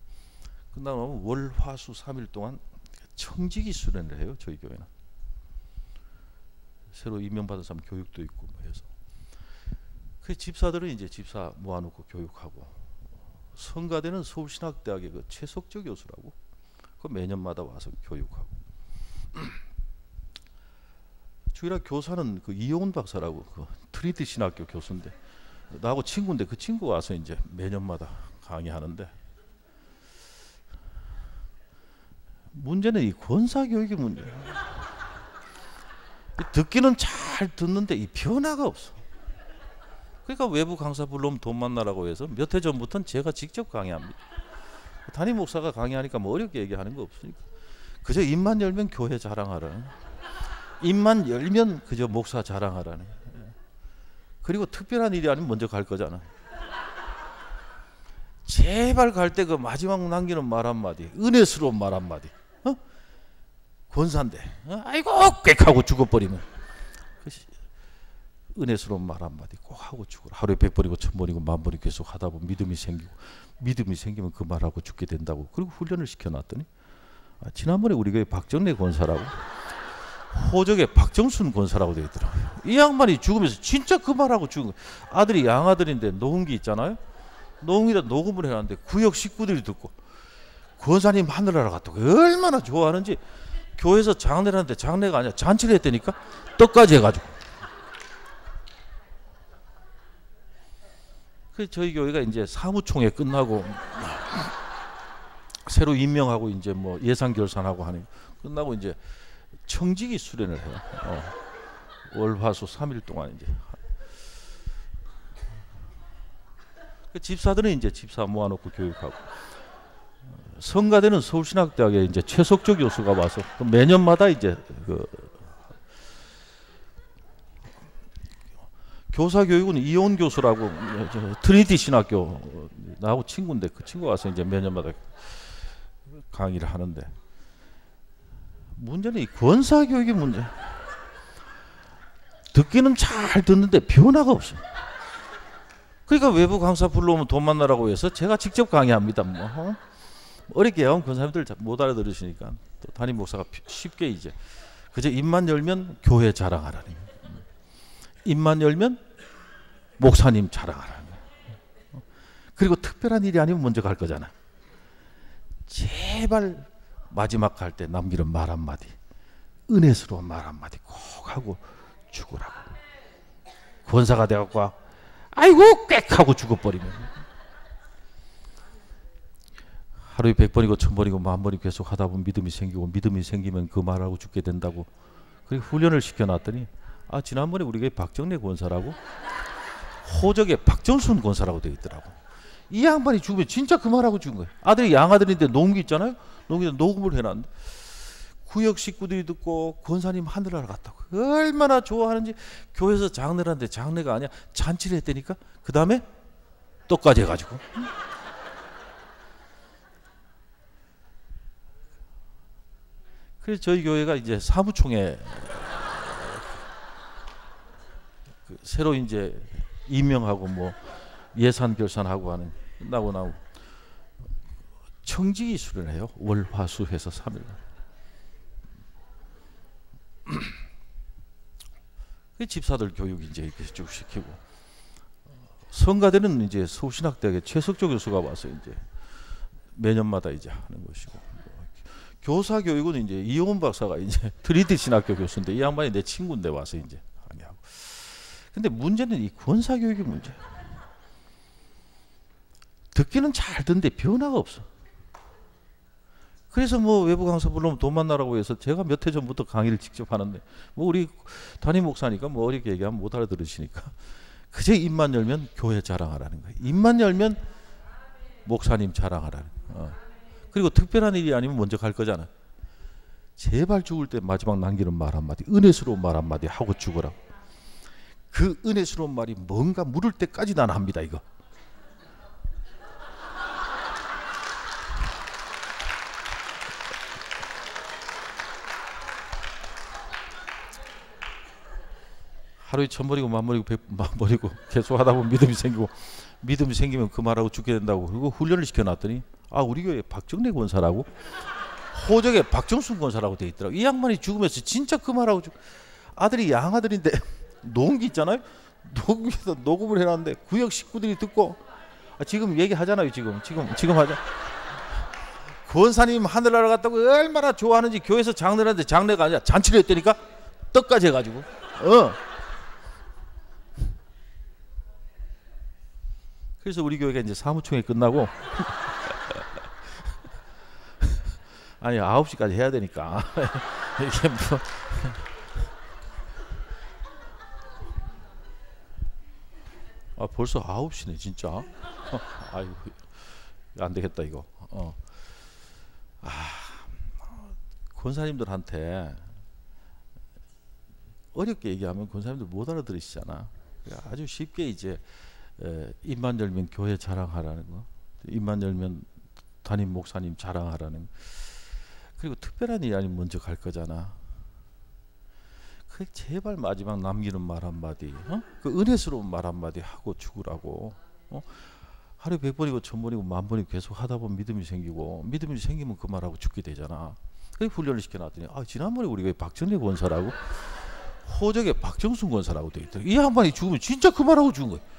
끝나고 나면 월, 화, 수 3일 동안 청지기 수련을 해요. 저희 교회는 새로 임명받은 사람 교육도 있고 뭐 해서. 그 집사들은 이제 집사 모아놓고 교육하고, 성가대는 서울신학대학의 그 최석조 교수라고, 그 매년마다 와서 교육하고, 주일학 교사는 그 이용훈 박사라고, 그 트리니티 신학교 교수인데 나하고 친구인데, 그 친구가 와서 이제 매년마다 강의하는데, 문제는 이 권사 교육의 문제야. 듣기는 잘 듣는데 이 변화가 없어. 그러니까 외부 강사 불러오면 돈 만나라고 해서 몇 해 전부터는 제가 직접 강의합니다. 담임 목사가 강의하니까 뭐 어렵게 얘기하는 거 없으니까, 그저 입만 열면 교회 자랑하라는, 입만 열면 그저 목사 자랑하라는. 그리고 특별한 일이 아니면 먼저 갈 거잖아. 제발 갈 때 그 마지막 남기는 말 한마디, 은혜스러운 말 한마디. 권사인데 아이고 꽥 하고 죽어버리면, 은혜스러운 말 한마디 꼭 하고 죽어라. 하루에 100번이고 1000번이고 10,000번이 계속 하다 보면 믿음이 생기고, 믿음이 생기면 그 말하고 죽게 된다고. 그리고 훈련을 시켜놨더니, 지난번에 우리 교회 박정래 권사라고, 호적에 박정순 권사라고 되어 있더라고요. 이 양반이 죽으면서 진짜 그 말하고 죽은 거예요. 아들이 양아들인데 녹음기 있잖아요. 녹음기다 녹음을 해놨는데 구역 식구들이 듣고 권사님 하늘나라 갔다고. 얼마나 좋아하는지. 교회에서 장례를 하는데 장례가 아니야, 잔치를 했다니까. 떡까지 해가지고. 그래서 저희 교회가 이제 사무총회 끝나고 새로 임명하고 이제 뭐 예산 결산하고 하는, 끝나고 이제 청지기 수련을 해요. 월, 화, 수 3일 동안 이제. 그 집사들은 이제 집사 모아놓고 교육하고, 성가대는 서울신학대학에 이제 최석조 교수가 와서 매년마다 이제 그 교사 교육은 이온 교수라고, 트리니티 신학교 나하고 친구인데 그 친구가 와서 이제 매년마다 강의를 하는데, 문제는 이 권사 교육의 문제. 듣기는 잘 듣는데 변화가 없어. 그러니까 외부 강사 불러오면 돈 만나라고 해서 제가 직접 강의합니다. 뭐 어렵게 하면 권사님들 못 알아들으시니까 또 담임 목사가 쉽게 이제 그저 입만 열면 교회 자랑하라니, 입만 열면 목사님 자랑하라니. 그리고 특별한 일이 아니면 먼저 갈 거잖아. 제발 마지막 갈 때 남기는 말 한마디, 은혜스러운 말 한마디 꼭 하고 죽으라고. 권사가 돼갖고 아이고 꽥 하고 죽어버리면, 하루에 100번이고 1000번이고 10,000번이 계속 하다 보면 믿음이 생기고, 믿음이 생기면 그 말하고 죽게 된다고. 그리고 훈련을 시켜놨더니, 지난번에 우리 교회 박정래 권사라고, 호적에 박정순 권사라고 되어 있더라고. 이 양반이 죽으면 진짜 그 말하고 죽은 거예요. 아들이 양아들인데 녹음기 있잖아요. 녹음기에 녹음을 해놨는데 구역 식구들이 듣고 권사님 하늘나라 갔다고. 얼마나 좋아하는지. 교회에서 장례를 하는데 장례가 아니야, 잔치를 했다니까. 그 다음에 떡까지 해가지고. 그래서 저희 교회가 이제 사무총회 새로 이제 임명하고 뭐 예산 결산하고 하는, 끝나고 나고 청지기 수련을 해요. 월, 화, 수 해서 3일. 그 집사들 교육 이제 이렇게 쭉 시키고, 성가대는 이제 서울신학대학의 최석조 교수가 와서 이제 매년마다 이제 하는 것이고, 교사 교육은 이제 이용훈 박사가 이제 트리티 신학교 교수인데 이 양반이 내 친구인데 와서 이제 강의하고. 근데 문제는 이 권사 교육이 문제야. 듣기는 잘 듣는데 변화가 없어. 그래서 뭐 외부 강사 불러면 돈 만나라고 해서 제가 몇 해 전부터 강의를 직접 하는데, 뭐 우리 담임 목사니까 뭐 어렵게 얘기하면 못 알아들으시니까 그저 입만 열면 교회 자랑하라는 거예요. 입만 열면 목사님 자랑하라는 거예요. 그리고 특별한 일이 아니면 먼저 갈 거잖아. 제발 죽을 때 마지막 남기는 말 한마디, 은혜스러운 말 한마디 하고 죽어라. 그 은혜스러운 말이 뭔가 물을 때까지 난 합니다. 이거 하루에 1000번이고 10,000번이고 100,000번이고 계속 하다 보면 믿음이 생기고, 믿음이 생기면 그 말하고 죽게 된다고. 그리고 훈련을 시켜놨더니 우리 교회 박정래 권사라고, 호적에 박정순 권사라고 돼 있더라고. 이 양반이 죽으면서 진짜 그 말하고 아들이 양아들인데 녹음기 있잖아요. 녹음기에서 녹음을 해놨는데 구역 식구들이 듣고, 지금 얘기하잖아요. 지금 하자. 권사님 하늘나라 갔다고 얼마나 좋아하는지 교회에서 장례를 하는데 장례가 아니라 잔치를 했다니까. 떡까지 해가지고. 그래서 우리 교회가 이제 사무총회 끝나고 아니 9시까지 해야 되니까 이게 뭐 벌써 9시네 진짜. 아이고 안 되겠다 이거. 권사님들한테 어렵게 얘기하면 권사님들 못 알아들으시잖아. 아주 쉽게 이제 입만 열면 교회 자랑하라는 거, 입만 열면 담임 목사님 자랑하라는 거. 그리고 특별한 일이 아니면 먼저 갈 거잖아. 그 제발 마지막 남기는 말 한마디, 그 은혜스러운 말 한마디 하고 죽으라고. 하루에 100번이고 1000번이고 10,000번이고 계속 하다 보면 믿음이 생기고, 믿음이 생기면 그 말하고 죽게 되잖아. 그래서 훈련을 시켜놨더니 지난번에 우리 왜 박정래 권사라고, 호적에 박정순 권사라고 돼 있더라고. 이 양반이 죽으면 진짜 그 말하고 죽은 거예요.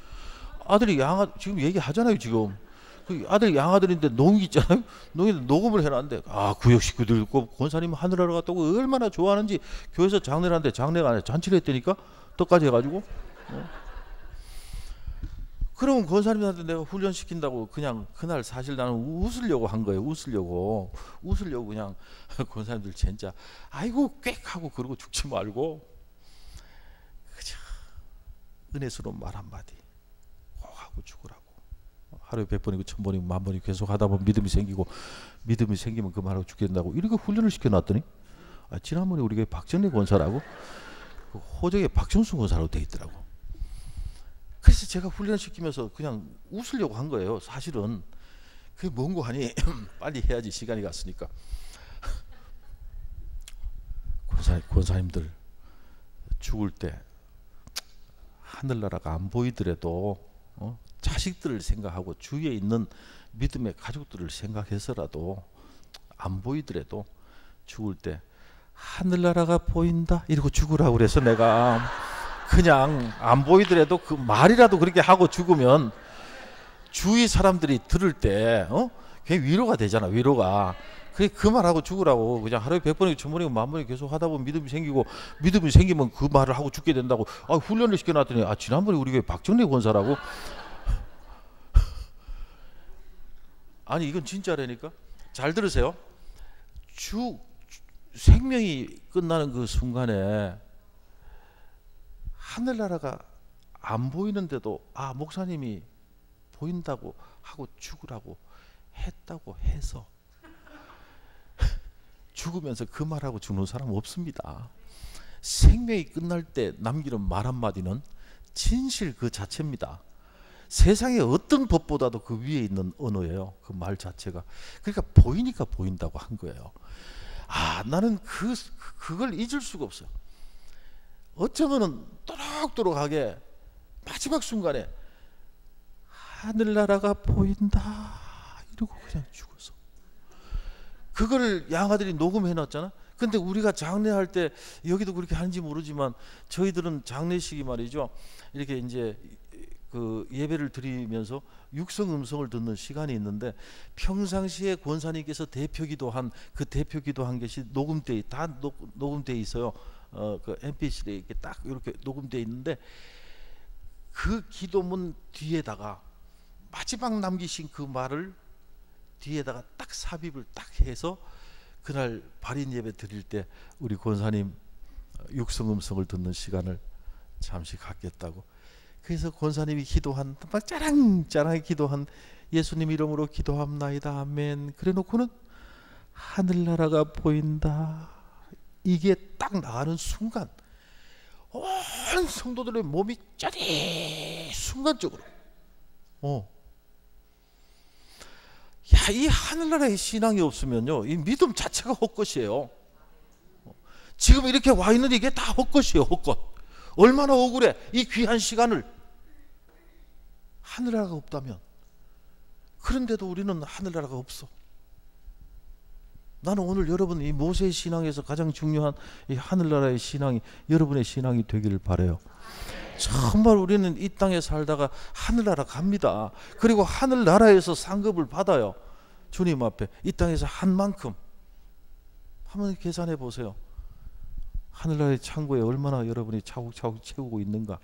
아들이 지금 얘기하잖아요. 지금 그 아들이 양아들인데 농이 있잖아요. 농인데 녹음을 해놨는데 구역 식구들 있고 권사님 하늘나라 갔다고 얼마나 좋아하는지 교회에서 장례를 하는데 장례가 아니라 잔치를 했다니까. 떡까지 해가지고. 그러면 권사님한테 내가 훈련시킨다고 그냥 그날 사실 나는 웃으려고 한 거예요. 웃으려고 그냥 권사님들 진짜 아이고 꽥 하고 그러고 죽지 말고 그저 은혜스러운 말 한마디 하고 죽으라고. 하루에 100번이고 1000번이고 10,000번이고 계속 하다 보면 믿음이 생기고, 믿음이 생기면 그 말하고 죽게 된다고. 이렇게 훈련을 시켜놨더니 지난번에 우리 교회 박정래 권사라고, 그 호적에 박정순 권사라고 돼 있더라고. 그래서 제가 훈련시키면서 그냥 웃으려고 한 거예요. 사실은 그게 뭔고 하니 빨리 해야지 시간이 갔으니까. 권사님들 죽을 때 하늘나라가 안 보이더라도 자식들을 생각하고 주위에 있는 믿음의 가족들을 생각해서라도 안 보이더라도 죽을 때 하늘나라가 보인다 이러고 죽으라고 그래서 내가 그냥 안 보이더라도 그 말이라도 그렇게 하고 죽으면 주위 사람들이 들을 때 그게 위로가 되잖아. 위로가. 그 말하고 죽으라고. 그냥 하루에 100번이고 1000번이고 10,000번이고 계속 하다 보면 믿음이 생기고, 믿음이 생기면 그 말을 하고 죽게 된다고. 훈련을 시켜놨더니 지난번에 우리 교회 박정래 권사라고. 아니 이건 진짜라니까. 잘 들으세요. 생명이 끝나는 그 순간에 하늘나라가 안 보이는데도 목사님이 보인다고 하고 죽으라고 했다고 해서 죽으면서 그 말하고 죽는 사람 없습니다. 생명이 끝날 때 남기는 말 한마디는 진실 그 자체입니다. 세상의 어떤 법보다도 그 위에 있는 언어예요. 그 말 자체가. 그러니까 보이니까 보인다고 한 거예요. 나는 그걸 잊을 수가 없어. 어쩌면은 또록또록하게 마지막 순간에 하늘나라가 보인다 이러고 그냥 죽었어. 그걸 양아들이 녹음해놨잖아. 근데 우리가 장례할 때 여기도 그렇게 하는지 모르지만 저희들은 장례식이 말이죠. 이렇게 이제 그 예배를 드리면서 육성 음성을 듣는 시간이 있는데 평상시에 권사님께서 대표 기도한 그 대표 기도한 것이 녹음돼 다 녹음돼 있어요. 그 MP3에 이렇게 딱 이렇게 녹음돼 있는데 그 기도문 뒤에다가 마지막 남기신 그 말을 뒤에다가 딱 삽입을 딱 해서 그날 발인 예배 드릴 때 우리 권사님 육성 음성을 듣는 시간을 잠시 갖겠다고. 그래서 권사님이 기도한 막 짜랑짜랑 기도한 예수님 이름으로 기도합나이다 아멘 그래 놓고는 하늘나라가 보인다 이게 딱 나가는 순간 온 성도들의 몸이 짜리 순간적으로 야, 이 하늘나라의 신앙이 없으면요 이 믿음 자체가 헛것이에요. 지금 이렇게 와 있는 이게 다 헛것이에요. 헛것. 얼마나 억울해 이 귀한 시간을. 하늘나라가 없다면. 그런데도 우리는 하늘나라가 없어. 나는 오늘 여러분 이 모세의 신앙에서 가장 중요한 이 하늘나라의 신앙이 여러분의 신앙이 되기를 바라요. 정말 우리는 이 땅에 살다가 하늘나라 갑니다. 그리고 하늘나라에서 상급을 받아요. 주님 앞에 이 땅에서 한 만큼 한번 계산해 보세요. 하늘나라의 창고에 얼마나 여러분이 차곡차곡 채우고 있는가.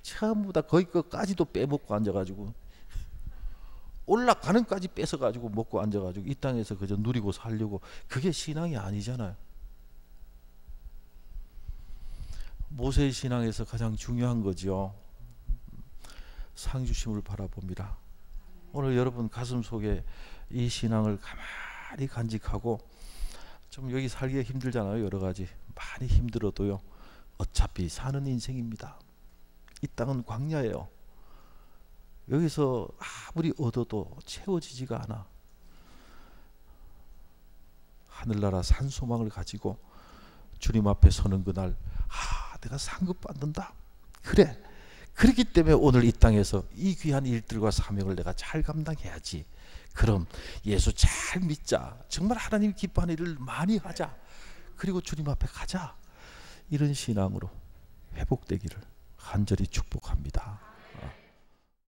전부 다 거기 것까지도 빼먹고 앉아가지고 올라가는까지 뺏어가지고 먹고 앉아가지고 이 땅에서 그저 누리고 살려고. 그게 신앙이 아니잖아요. 모세의 신앙에서 가장 중요한 거죠. 상주심을 바라봅니다. 오늘 여러분 가슴 속에 이 신앙을 가만히 간직하고, 좀 여기 살기가 힘들잖아요. 여러 가지 많이 힘들어도요 어차피 사는 인생입니다. 이 땅은 광야예요. 여기서 아무리 얻어도 채워지지가 않아. 하늘나라 산소망을 가지고 주님 앞에 서는 그날, 내가 상급 받는다. 그래. 그렇기 때문에 오늘 이 땅에서 이 귀한 일들과 사명을 내가 잘 감당해야지. 그럼 예수 잘 믿자. 정말 하나님 기뻐하는 일을 많이 하자. 그리고 주님 앞에 가자. 이런 신앙으로 회복되기를 간절히 축복합니다.